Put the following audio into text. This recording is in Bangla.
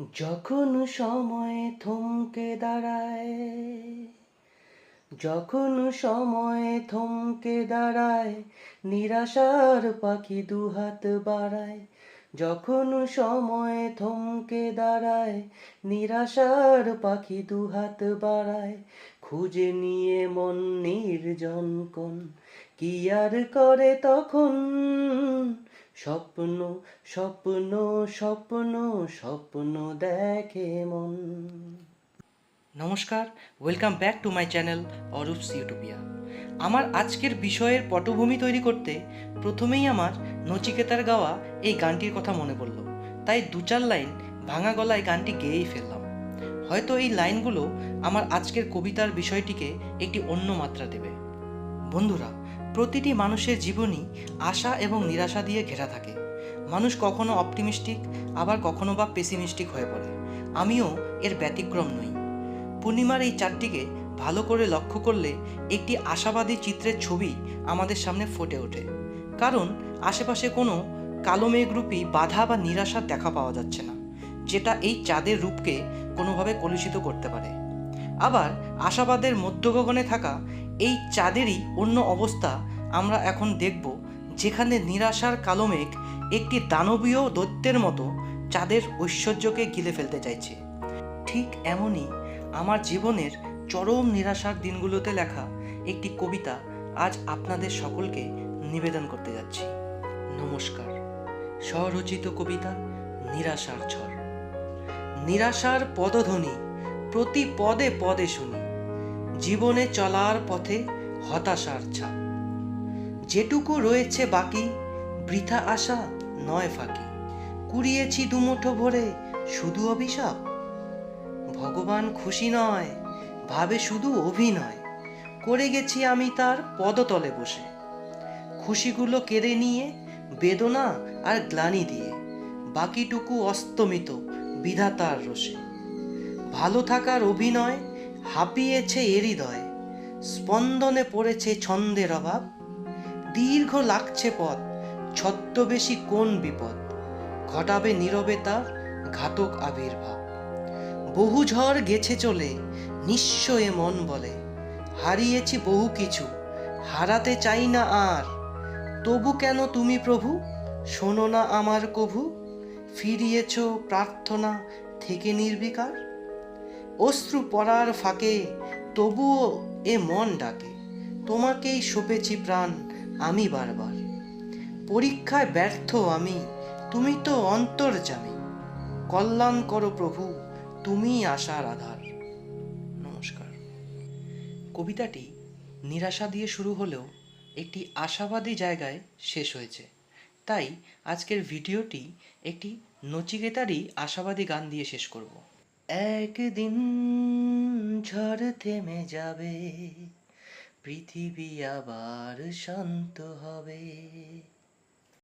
যখন সময় থমকে দাঁড়ায়, যখন সময় থমকে দাঁড়ায়, নিরাশার পাখি দুহাত বাড়ায়। যখন সময় থমকে দাঁড়ায়, নিরাশার পাখি দুহাত বাড়ায়। খুঁজে নিয়ে মন নির্জন কোণ, কি আর করে তখন? স্বপ্ন স্বপ্ন স্বপ্ন স্বপ্ন দেখে মন। নমস্কার, welcome back to my channel অরূপস ইউটোপিয়া। আমার আজকের বিষয়ের পটভূমি তৈরি করতে প্রথমেই আমার নচিকেতার গাওয়া এই গানটির কথা মনে পড়ল, তাই দু চার লাইন ভাঙা গলায় গানটি গেয়েই ফেললাম। হয়তো এই লাইনগুলো আমার আজকের কবিতার বিষয়টিকে একটি অন্য মাত্রা দেবে। বন্ধুরা, প্রতিটি মানুষের জীবনই আশা এবং নিরাশা দিয়ে ঘেরা থাকে। মানুষ কখনো অপটিমিস্টিক, আবার কখনো বা পেসিমিস্টিক হয়ে পড়ে। আমিও এর ব্যতিক্রম নই। পূর্ণিমার এই চারটিকে ভালো করে লক্ষ্য করলে একটি আশাবাদী চিত্রের ছবি আমাদের সামনে ফুটে ওঠে। কারণ আশেপাশে কোনো কালো মেঘরূপী বাধা বা নিরাশার দেখা পাওয়া যাচ্ছে না, যেটা এই চাঁদের রূপকে কোনোভাবে কলুষিত করতে পারে। আবার আশাবাদের মধ্যগগনে থাকা এই চাঁদেরই অন্য অবস্থা আমরা এখন দেখব, যেখানে নিরাশার কালো মেঘ একটি দানবীয় দৈত্যের মতো চাঁদের ঐশ্বর্যকে গিলে ফেলতে চাইছে। ঠিক এমনই আমার জীবনের চরম নিরাশার দিনগুলোতে লেখা একটি কবিতা আজ আপনাদের সকলকে নিবেদন করতে যাচ্ছি। নমস্কার। স্বরচিত কবিতা নিরাশার ঝড়। নিরাশার পদধ্বনি প্রতি পদে পদে শুনি, জীবনে চলার পথে হতাশার ছাপ। যেটুকু রয়েছে বাকি, বৃথা আশা নয় ফাঁকি। কুড়িয়েছি দুমুঠো ভরে শুধু অভিশাপ। ভগবান খুশি নয়, ভাবে শুধু অভিনয়। করে গেছি আমি তার পদতলে বসে, খুশিগুলো কেড়ে নিয়ে বেদনা আর গ্লানি দিয়ে। বাকিটুকু অস্তমিত বিধাতার রোষে। ভালো থাকার অভিনয় হাঁপিয়েছে এ হৃদয়, স্পন্দনে পড়েছে ছন্দের অভাব। দীর্ঘ লাগছে পথ, ছদ্মবেশী কোন বিপদ ঘটাবে নীরবে তার ঘাতক আবির্ভাব। বহু ঝড় গেছে চলে, নিঃস্বয়ে মন বলে, হারিয়েছি বহু কিছু, হারাতে চাই না আর। তবু কেন তুমি প্রভু শোনো না আমার কভু? ফিরিয়েছ প্রার্থনা থেকে নির্বিকার। অশ্রু পড়ার ফাঁকে তবুও এ মন ডাকে, তোমাকেই সঁপেছি প্রাণ আমি বারবার। পরীক্ষায় ব্যর্থ আমি, তুমি তো অন্তর্যামী। কল্যাণ করো প্রভু, তুমি আশার আধার। নমস্কার। কবিতাটি নিরাশা দিয়ে শুরু হলেও একটি আশাবাদী জায়গায় শেষ হয়েছে, তাই আজকের ভিডিওটি একটি নচিকেতারই আশাবাদী গান দিয়ে শেষ করব। একদিন ঝড় থেমে যাবে, পৃথিবী আবার শান্ত হবে।